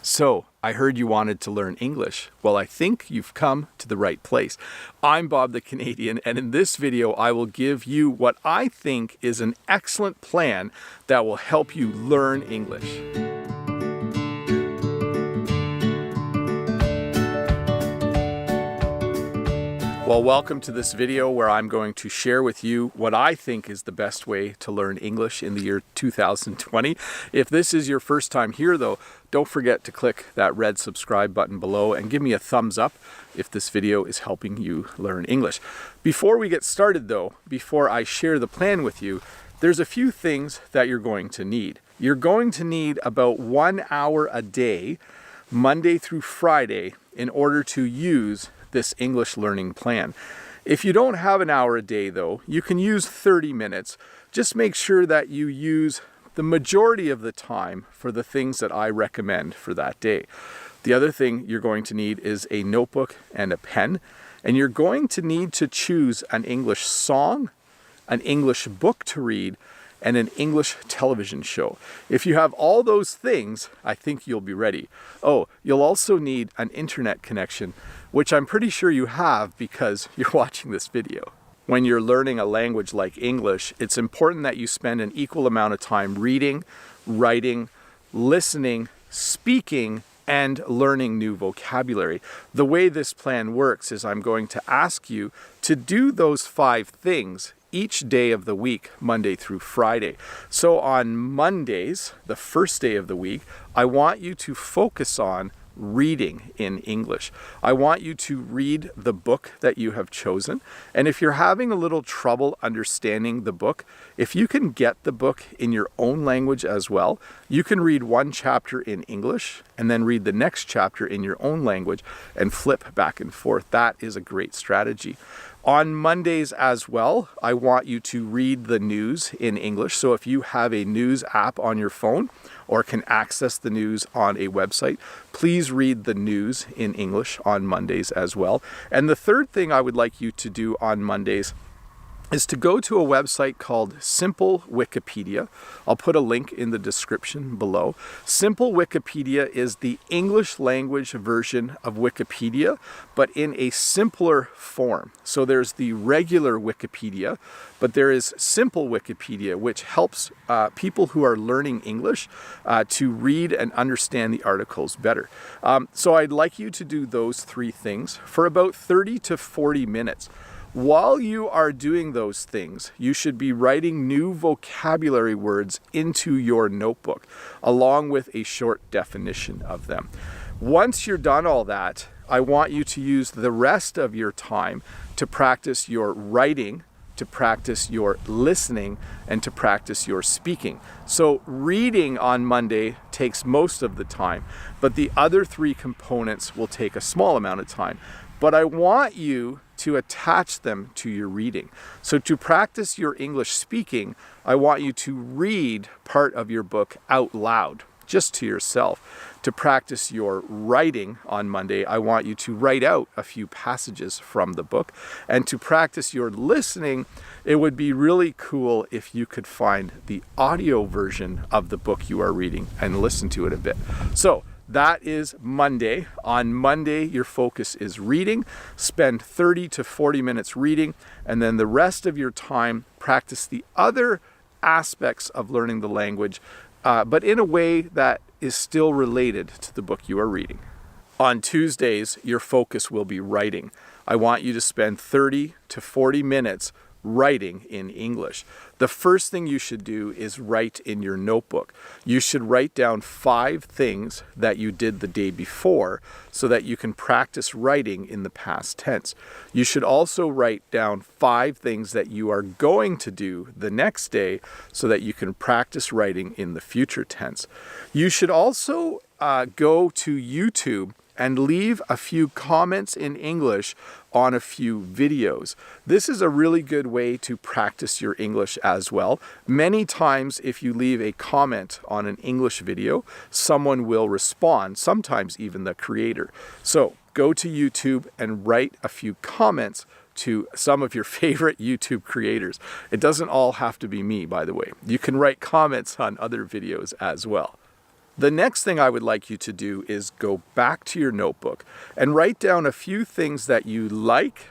So, I heard you wanted to learn English. Well, I think you've come to the right place. I'm Bob the Canadian, and in this video, I will give you what I think is an excellent plan that will help you learn English. Well, welcome to this video where I'm going to share with you what I think is the best way to learn English in the year 2020. If this is your first time here though, don't forget to click that red subscribe button below and give me a thumbs up if this video is helping you learn English. Before we get started though, before I share the plan with you, there's a few things that you're going to need. You're going to need about 1 hour a day, Monday through Friday, in order to use this English learning plan. If you don't have an hour a day though, you can use 30 minutes. Just make sure that you use the majority of the time for the things that I recommend for that day. The other thing you're going to need is a notebook and a pen, and you're going to need to choose an English song, an English book to read, and an English television show. If you have all those things, I think you'll be ready. Oh, you'll also need an internet connection, which I'm pretty sure you have because you're watching this video. When you're learning a language like English, it's important that you spend an equal amount of time reading, writing, listening, speaking, and learning new vocabulary. The way this plan works is I'm going to ask you to do those 5 things each day of the week, Monday through Friday. So on Mondays, the first day of the week, I want you to focus on reading in English. I want you to read the book that you have chosen. And if you're having a little trouble understanding the book, if you can get the book in your own language as well, you can read one chapter in English and then read the next chapter in your own language and flip back and forth. That is a great strategy. On Mondays as well, I want you to read the news in English. So if you have a news app on your phone or can access the news on a website, please read the news in English on Mondays as well. And the third thing I would like you to do on Mondays is to go to a website called Simple Wikipedia. I'll put a link in the description below. Simple Wikipedia is the English language version of Wikipedia, but in a simpler form. So there's the regular Wikipedia, but there is Simple Wikipedia, which helps people who are learning English to read and understand the articles better. So I'd like you to do those 3 things for about 30 to 40 minutes. While you are doing those things, you should be writing new vocabulary words into your notebook, along with a short definition of them. Once you're done all that, I want you to use the rest of your time to practice your writing, to practice your listening, and to practice your speaking. So reading on Monday takes most of the time, but the other 3 components will take a small amount of time. But I want you to attach them to your reading. So to practice your English speaking, I want you to read part of your book out loud, just to yourself. To practice your writing on Monday, I want you to write out a few passages from the book. And to practice your listening, it would be really cool if you could find the audio version of the book you are reading and listen to it a bit. So that is Monday. On Monday, your focus is reading. Spend 30 to 40 minutes reading, and then the rest of your time, practice the other aspects of learning the language, but in a way that is still related to the book you are reading. On Tuesdays, your focus will be writing. I want you to spend 30 to 40 minutes writing in English. The first thing you should do is write in your notebook. You should write down 5 things that you did the day before so that you can practice writing in the past tense. You should also write down 5 things that you are going to do the next day so that you can practice writing in the future tense. You should also go to YouTube and leave a few comments in English on a few videos. This is a really good way to practice your English as well. Many times if you leave a comment on an English video, someone will respond, sometimes even the creator. So go to YouTube and write a few comments to some of your favorite YouTube creators. It doesn't all have to be me, by the way. You can write comments on other videos as well. The next thing I would like you to do is go back to your notebook and write down a few things that you like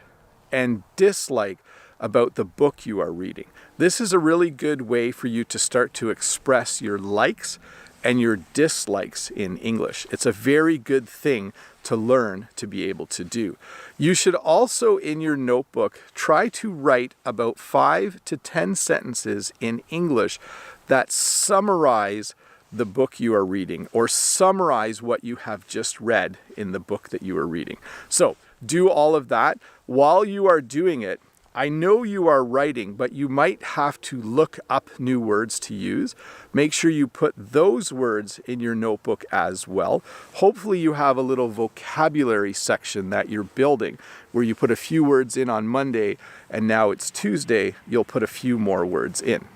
and dislike about the book you are reading. This is a really good way for you to start to express your likes and your dislikes in English. It's a very good thing to learn to be able to do. You should also, in your notebook, try to write about 5 to 10 sentences in English that summarize the book you are reading or summarize what you have just read in the book that you are reading. So do all of that. While you are doing it, I know you are writing, but you might have to look up new words to use. Make sure you put those words in your notebook as well. Hopefully you have a little vocabulary section that you're building where you put a few words in on Monday and now it's Tuesday, you'll put a few more words in.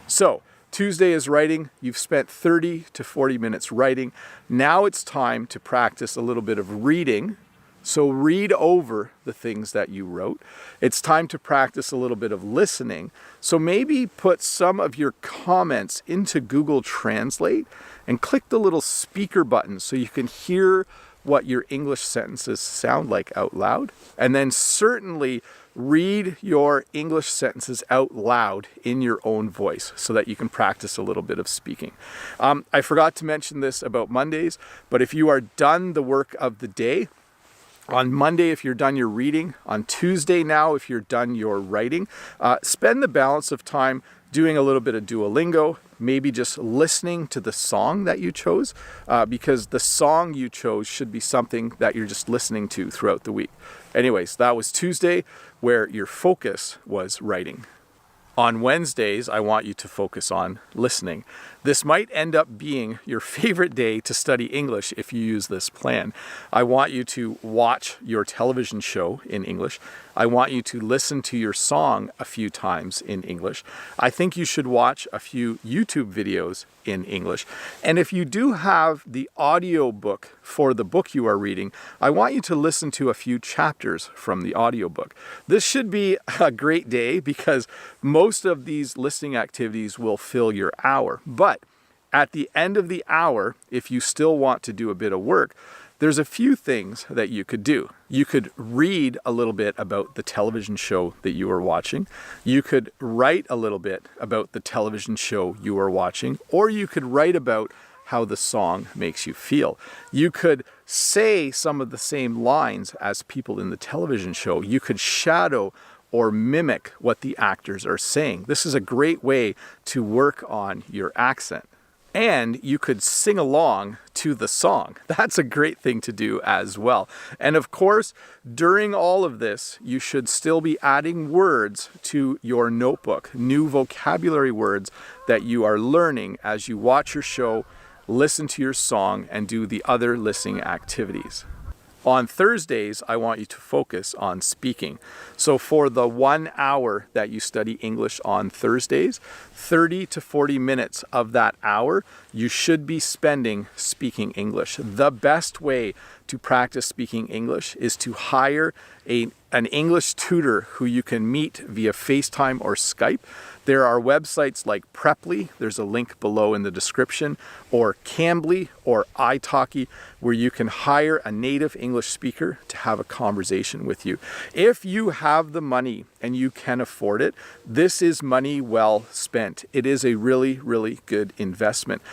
So Tuesday is writing. You've spent 30 to 40 minutes writing. Now it's time to practice a little bit of reading. So read over the things that you wrote. It's time to practice a little bit of listening. So maybe put some of your comments into Google Translate and click the little speaker button so you can hear what your English sentences sound like out loud. And then certainly read your English sentences out loud in your own voice so that you can practice a little bit of speaking. I forgot to mention this about Mondays, but if you are done the work of the day, on Monday, if you're done your reading, on Tuesday now, if you're done your writing, spend the balance of time doing a little bit of Duolingo, maybe just listening to the song that you chose, because the song you chose should be something that you're just listening to throughout the week. Anyways, that was Tuesday, where your focus was writing. On Wednesdays, I want you to focus on listening. This might end up being your favorite day to study English if you use this plan. I want you to watch your television show in English. I want you to listen to your song a few times in English. I think you should watch a few YouTube videos in English. And if you do have the audio book for the book you are reading, I want you to listen to a few chapters from the audiobook. This should be a great day because most of these listening activities will fill your hour. But at the end of the hour, if you still want to do a bit of work, there's a few things that you could do. You could read a little bit about the television show that you are watching. You could write a little bit about the television show you are watching, or you could write about how the song makes you feel. You could say some of the same lines as people in the television show. You could shadow or mimic what the actors are saying. This is a great way to work on your accent. And you could sing along to the song. That's a great thing to do as well. And of course, during all of this, you should still be adding words to your notebook, new vocabulary words that you are learning as you watch your show, listen to your song, and do the other listening activities. On Thursdays, I want you to focus on speaking. So for the 1 hour that you study English on Thursdays, 30 to 40 minutes of that hour, you should be spending speaking English. The best way to practice speaking English is to hire an English tutor who you can meet via FaceTime or Skype. There are websites like Preply, there's a link below in the description, or Cambly or italki, where you can hire a native English speaker to have a conversation with you. If you have the money and you can afford it, this is money well spent. It is a really, really good investment.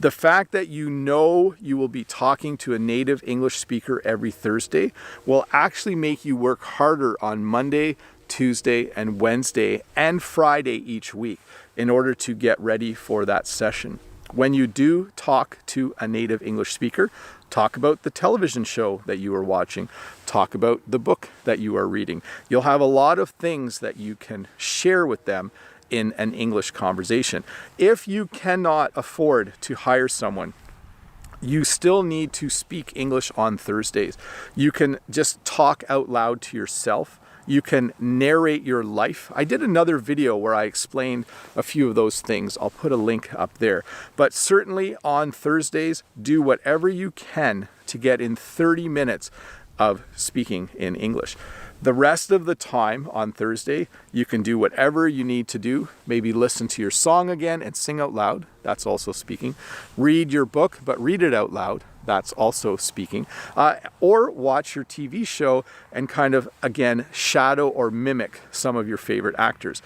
The fact that you know you will be talking to a native English speaker every Thursday will actually make you work harder on Monday, Tuesday, and Wednesday, and Friday each week in order to get ready for that session. When you do talk to a native English speaker, talk about the television show that you are watching, talk about the book that you are reading. You'll have a lot of things that you can share with them in an English conversation. If you cannot afford to hire someone, you still need to speak English on Thursdays. You can just talk out loud to yourself. You can narrate your life. I did another video where I explained a few of those things. I'll put a link up there. But certainly on Thursdays, do whatever you can to get in 30 minutes of speaking in English. The rest of the time on Thursday, you can do whatever you need to do. Maybe listen to your song again and sing out loud. That's also speaking. Read your book, but read it out loud. That's also speaking. Or watch your TV show and kind of, again, shadow or mimic some of your favorite actors.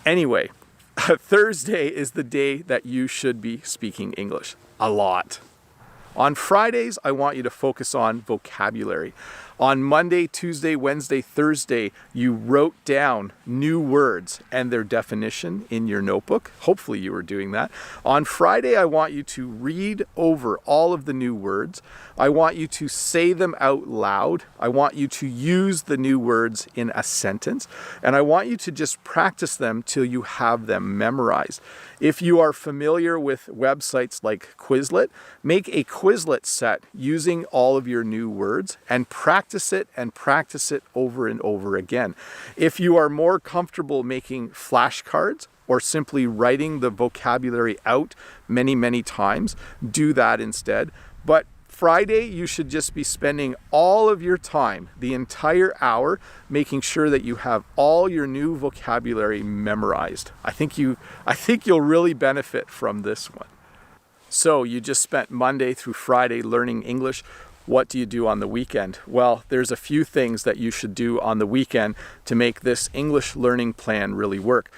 Anyway, Thursday is the day that you should be speaking English a lot. On Fridays, I want you to focus on vocabulary. On Monday, Tuesday, Wednesday, Thursday, you wrote down new words and their definition in your notebook. Hopefully you were doing that. On Friday, I want you to read over all of the new words. I want you to say them out loud. I want you to use the new words in a sentence. And I want you to just practice them till you have them memorized. If you are familiar with websites like Quizlet, make a Quizlet set using all of your new words and practice it over and over again. If you are more comfortable making flashcards or simply writing the vocabulary out many, many times, do that instead. But Friday, you should just be spending all of your time, the entire hour, making sure that you have all your new vocabulary memorized. I think you'll really benefit from this one. So you just spent Monday through Friday learning English. What do you do on the weekend? Well, there's a few things that you should do on the weekend to make this English learning plan really work.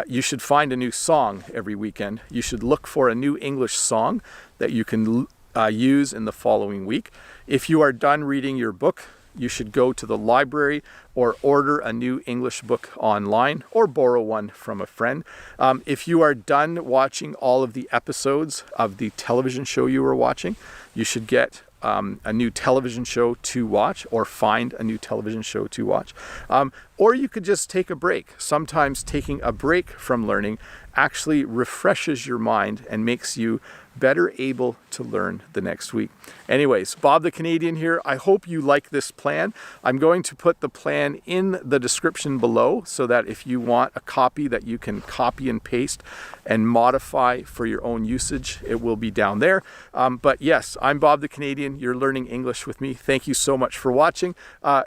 You should find a new song every weekend. You should look for a new English song that you can use in the following week. If you are done reading your book, you should go to the library or order a new English book online or borrow one from a friend. If you are done watching all of the episodes of the television show you were watching, you should get a new television show to watch or find a new television show to watch. Or you could just take a break. Sometimes taking a break from learning actually refreshes your mind and makes you better able to learn the next week. Anyways, Bob the Canadian here. I hope you like this plan. I'm going to put the plan in the description below so that if you want a copy that you can copy and paste and modify for your own usage, it will be down there. But yes, I'm Bob the Canadian. You're learning English with me. Thank you so much for watching.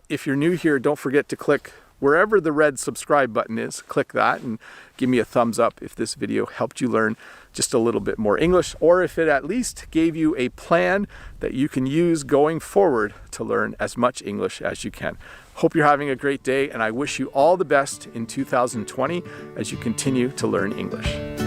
If you're new here, don't forget to click wherever the red subscribe button is. Click that and give me a thumbs up if this video helped you learn just a little bit more English, or if it at least gave you a plan that you can use going forward to learn as much English as you can. Hope you're having a great day, and I wish you all the best in 2020 as you continue to learn English.